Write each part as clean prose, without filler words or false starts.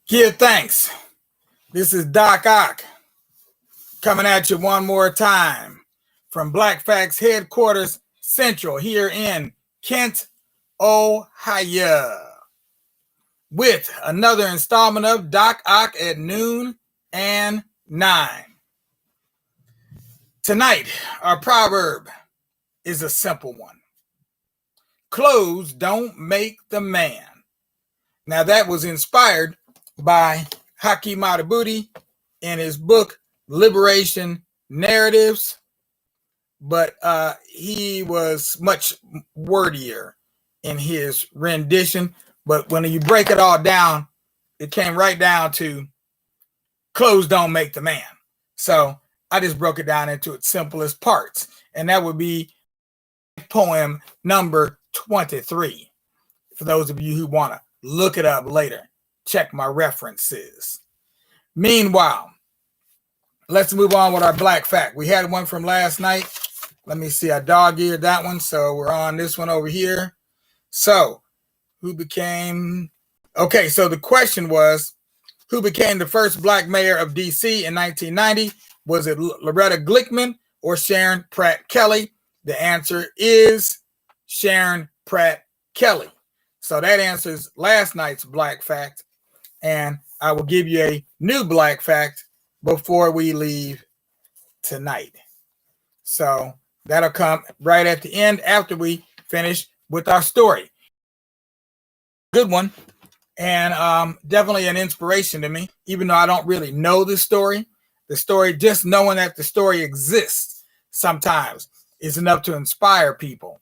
Give thanks. This is Doc Ock coming at you one more time from Black Facts headquarters central here in Kent, Ohio, with another installment of Doc Ock at noon and 9. Tonight, our proverb is a simple one. Clothes don't make the man. Now that was inspired by Haki Madhubuti in his book Liberation Narratives, but he was much wordier in his rendition. But when you break it all down, it came right down to clothes don't make the man. So I just broke it down into its simplest parts, and that would be poem number 23. For those of you who want to look it up later, check my references. Meanwhile, let's move on with our Black Fact. We had one from last night. Let me see. I dog-eared that one, so we're on this one over here. So, who became... Okay, so the question was, who became the first Black mayor of D.C. in 1990? Was it Loretta Glickman or Sharon Pratt Kelly? The answer is Sharon Pratt Kelly. So that answers last night's Black Fact. And I will give you a new Black Fact before we leave tonight. So that'll come right at the end after we finish with our story. Good one. And definitely an inspiration to me, even though I don't really know the story. The story, just knowing that the story exists sometimes is enough to inspire people.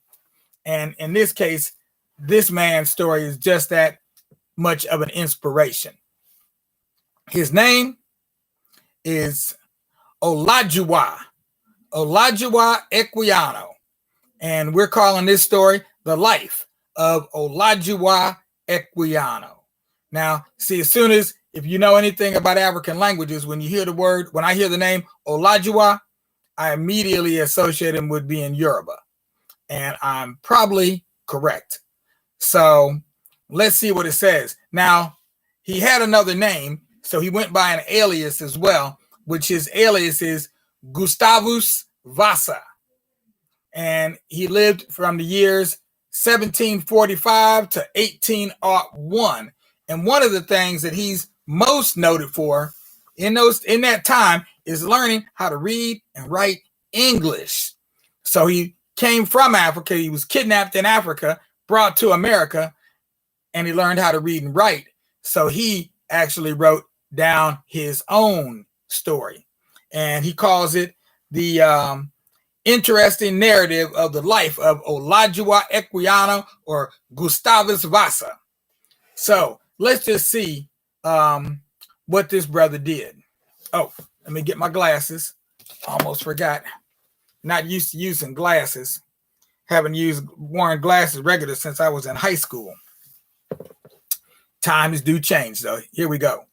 And in this case, this man's story is just that much of an inspiration. His name is Oladuah Equiano. And we're calling this story The Life of Oladuah Equiano. Now, see, as soon as, if you know anything about African languages, when you hear the word, when I hear the name Oladuah, I immediately associate him with being Yoruba. And I'm probably correct. So let's see what it says. Now, he had another name, so he went by an alias as well, which his alias is Gustavus Vasa. And he lived from the years 1745 to 1801. And one of the things that he's most noted for in that time is learning how to read and write English. So he came from Africa. He was kidnapped in Africa, brought to America, and he learned how to read and write. So he actually wrote down his own story, and he calls it the interesting narrative of the life of Oladuah Equiano, or Gustavus Vasa. So let's just see what this brother did. Oh, let me get my glasses. Almost forgot. Not used to using glasses. Haven't worn glasses regular since I was in high school. Times do change, though. Here we go.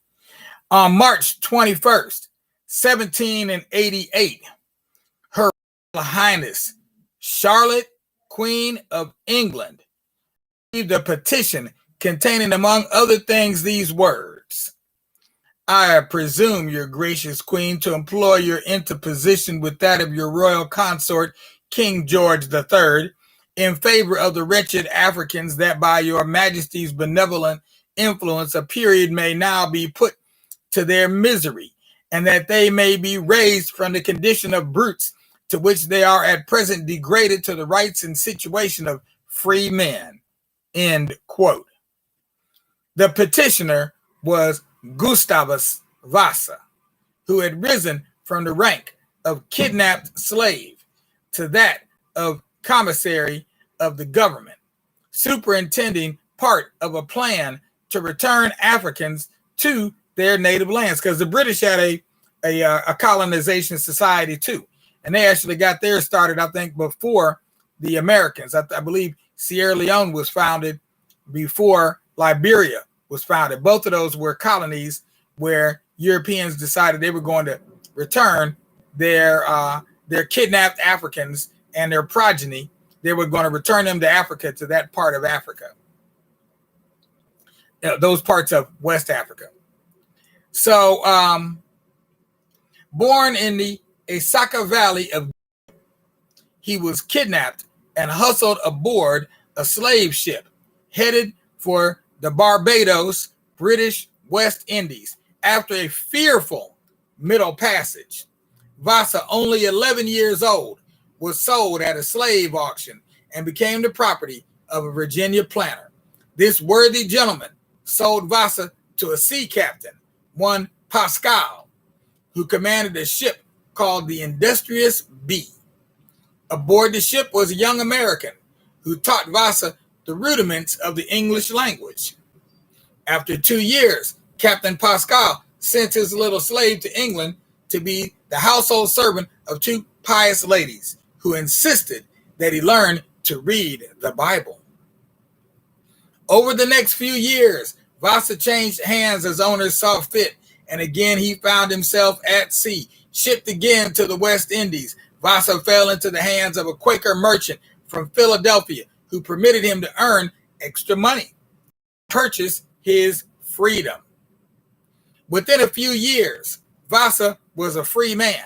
On March 21st, 1788, Her Royal Highness Charlotte, Queen of England, received a petition containing, among other things, these words: I presume, your gracious queen, to employ your interposition with that of your royal consort, King George III, in favor of the wretched Africans, that by your majesty's benevolent influence a period may now be put to their misery, and that they may be raised from the condition of brutes to which they are at present degraded to the rights and situation of free men. End quote. The petitioner was Gustavus Vasa, who had risen from the rank of kidnapped slave to that of commissary of the government, superintending part of a plan to return Africans to their native lands, because the British had a colonization society too, and they actually got theirs started, I think, before the Americans. I believe Sierra Leone was founded before Liberia was founded. Both of those were colonies where Europeans decided they were going to return their kidnapped Africans and their progeny. They were going to return them to Africa, to that part of Africa, those parts of West Africa. So, born in the Asaka Valley of, he was kidnapped and hustled aboard a slave ship headed for the Barbados, British West Indies. After a fearful middle passage, Vasa, only 11 years old, was sold at a slave auction and became the property of a Virginia planter. This worthy gentleman sold Vasa to a sea captain, one Pascal, who commanded a ship called the Industrious Bee. Aboard the ship was a young American who taught Vasa the rudiments of the English language. After 2 years, Captain Pascal sent his little slave to England to be the household servant of two pious ladies who insisted that he learn to read the Bible. Over the next few years, Vasa changed hands as owners saw fit, and again he found himself at sea. Shipped again to the West Indies, Vasa fell into the hands of a Quaker merchant from Philadelphia who permitted him to earn extra money, purchase his freedom. Within a few years, Vasa was a free man.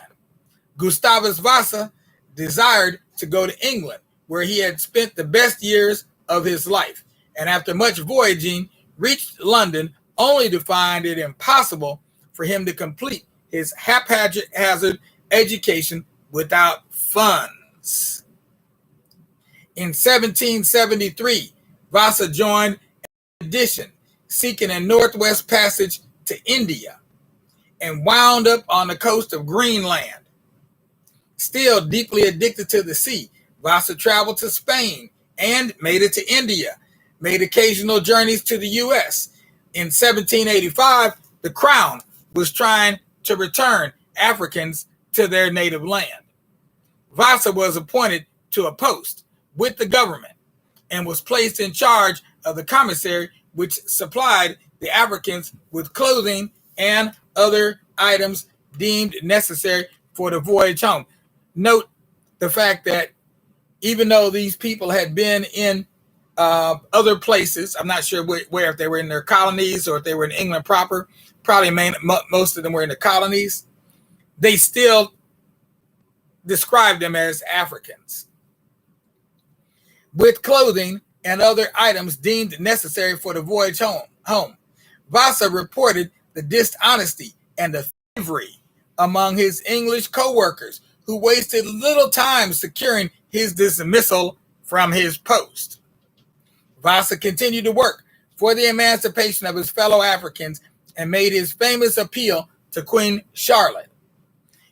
Gustavus Vasa desired to go to England, where he had spent the best years of his life, and after much voyaging, reached London only to find it impossible for him to complete his haphazard education without funds. In 1773, Vasa joined an expedition seeking a northwest passage to India and wound up on the coast of Greenland. Still deeply addicted to the sea, Vasa traveled to Spain and made it to India, made occasional journeys to the U.S. In 1785, the Crown was trying to return Africans to their native land. Vasa was appointed to a post with the government and was placed in charge of the commissary, which supplied the Africans with clothing and other items deemed necessary for the voyage home. Note the fact that even though these people had been in other places, I'm not sure where, if they were in their colonies or if they were in England proper, probably most of them were in the colonies, they still described them as Africans. With clothing and other items deemed necessary for the voyage home. Vasa reported the dishonesty and the thievery among his English co-workers, who wasted little time securing his dismissal from his post. Vasa continued to work for the emancipation of his fellow Africans and made his famous appeal to Queen Charlotte.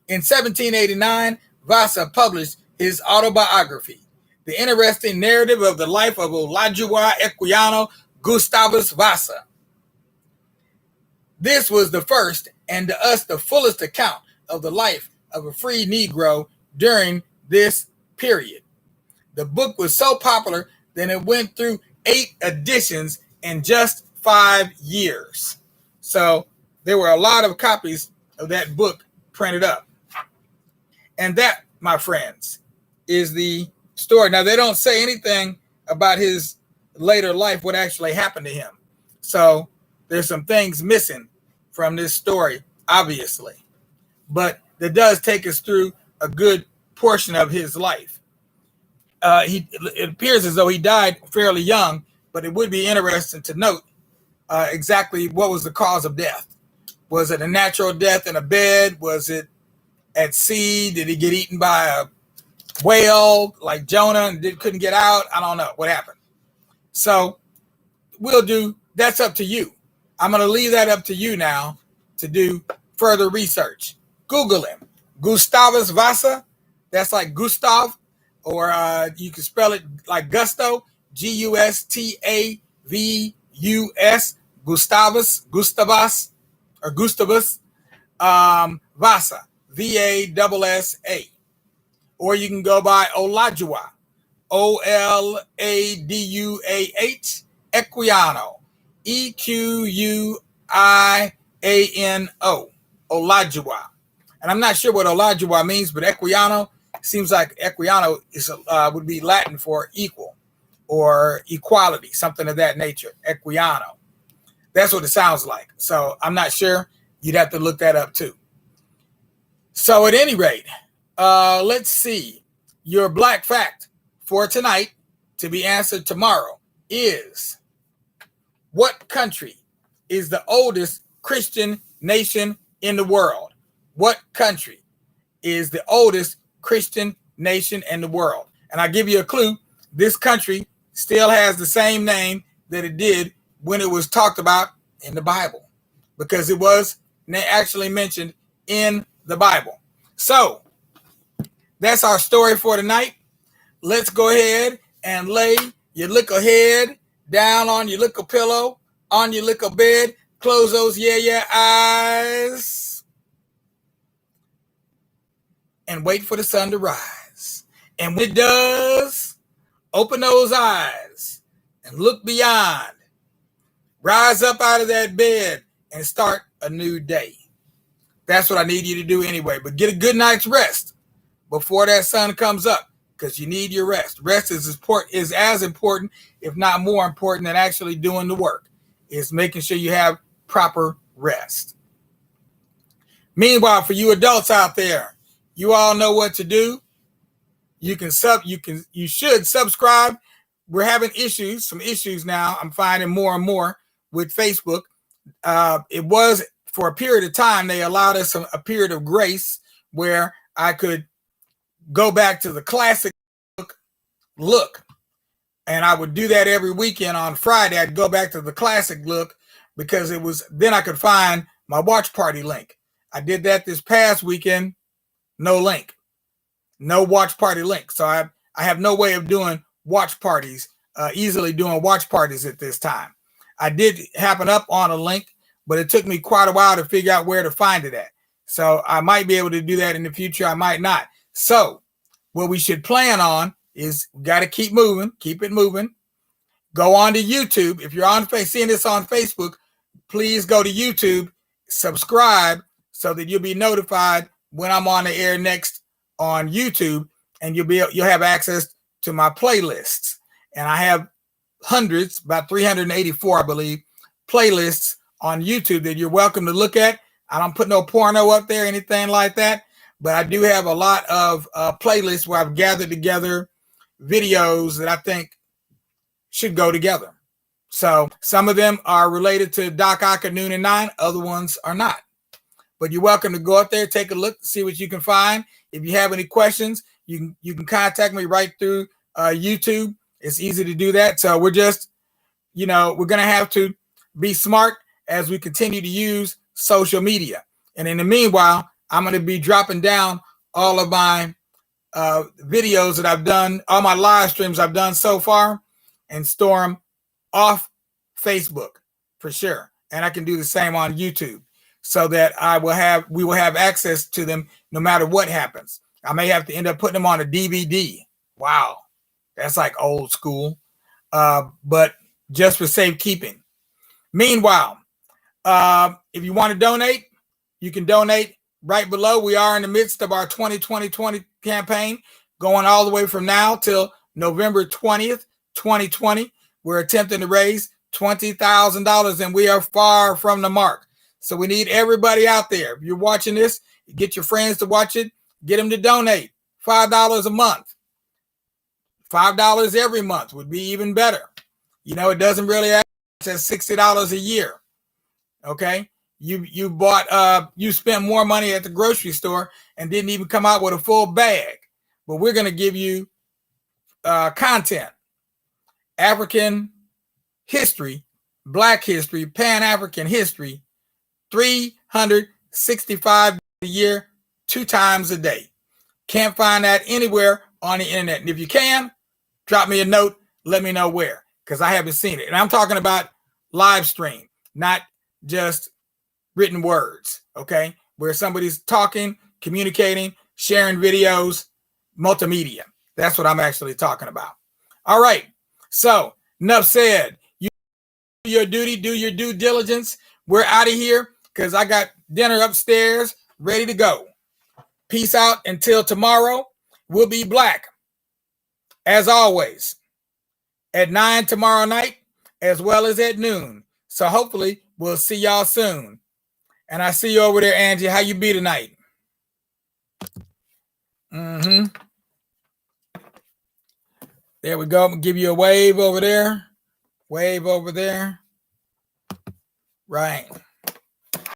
In 1789, Vasa published his autobiography, the interesting narrative of the life of Oladuah Equiano Gustavus Vasa. This was the first, and to us the fullest account of the life of a free Negro during this period. The book was so popular that it went through 8 editions in just 5 years. So there were a lot of copies of that book printed up. And that, my friends, is the story. Now, they don't say anything about his later life, what actually happened to him. So there's some things missing from this story, obviously. But that does take us through a good portion of his life. It appears as though he died fairly young, but it would be interesting to note exactly what was the cause of death. Was it a natural death in a bed? Was it at sea? Did he get eaten by a whale like Jonah and couldn't get out? I don't know what happened. So that's up to you. I'm going to leave that up to you now to do further research. Google him. Gustavus Vasa. That's like Gustav, or you can spell it like Gusto, Gustavus, Gustavus Vasa, Vassa. Or you can go by Oladuah, Oladuah, Equiano, Equiano, Oladuah. And I'm not sure what Oladuah means, but Equiano seems like Equiano would be Latin for equal or equality, something of that nature. Equiano. That's what it sounds like. So I'm not sure. You'd have to look that up too. So at any rate, let's see. Your black fact for tonight, to be answered tomorrow, is: what country is the oldest Christian nation in the world? What country is the oldest Christian nation in the world? And I'll give you a clue. This country still has the same name that it did when it was talked about in the Bible, because it was actually mentioned in the Bible. So that's our story for tonight. Let's go ahead and lay your little head down on your little pillow, on your little bed. Close those eyes and wait for the sun to rise. And when it does, open those eyes and look beyond. Rise up out of that bed and start a new day. That's what I need you to do anyway. But get a good night's rest before that sun comes up, because you need your rest. Rest is as important, if not more important, than actually doing the work. Is making sure you have proper rest. Meanwhile, for you adults out there, you all know what to do. You should subscribe. We're having some issues now. I'm finding more and more with Facebook. It was for a period of time, they allowed us a period of grace where I could go back to the classic look. And I would do that every weekend on Friday. I'd go back to the classic look, because then I could find my watch party link. I did that this past weekend. No link. No watch party link. So I have no way of doing watch parties, easily doing watch parties at this time. I did happen up on a link, but it took me quite a while to figure out where to find it at. So I might be able to do that in the future. I might not. So what we should plan on is we got to keep it moving. Go on to YouTube. If you're seeing this on Facebook, please go to YouTube, subscribe, so that you'll be notified when I'm on the air next on YouTube, and you'll have access to my playlists. And I have hundreds, about 384, I believe, playlists on YouTube that you're welcome to look at. I don't put no porno up there, anything like that, but I do have a lot of playlists where I've gathered together videos that I think should go together. So some of them are related to Doc Ock at Noon and 9. Other ones are not. But you're welcome to go out there, take a look, see what you can find. If you have any questions, you can contact me right through YouTube. It's easy to do that. So we're just, we're going to have to be smart as we continue to use social media. And in the meanwhile, I'm going to be dropping down all of my videos that I've done, all my live streams I've done so far, and store them off Facebook for sure. And I can do the same on YouTube, so that we will have access to them no matter what happens. I may have to end up putting them on a DVD. Wow. That's like old school, but just for safekeeping. Meanwhile, if you want to donate, you can donate right below. We are in the midst of our 2020 campaign, going all the way from now till November 20th, 2020. We're attempting to raise $20,000, and we are far from the mark. So we need everybody out there. If you're watching this, get your friends to watch it. Get them to donate. $5 a month. $5 every month would be even better. It doesn't really add. It's $60 a year. Okay, you spent more money at the grocery store and didn't even come out with a full bag. But we're going to give you content, African history, Black history, Pan-African history, 365 a year, 2 times a day. Can't find that anywhere on the internet. And if you can, drop me a note. Let me know where, because I haven't seen it. And I'm talking about live stream, not just written words, okay? Where somebody's talking, communicating, sharing videos, multimedia. That's what I'm actually talking about. All right. So, enough said. You do your duty, do your due diligence. We're out of here because I got dinner upstairs ready to go. Peace out until tomorrow. We'll be black, as always, at 9 tomorrow night, as well as at noon. So hopefully we'll see y'all soon. And I see you over there, Angie. How you be tonight? There we go. I'm gonna give you a wave over there. Wave over there. Right.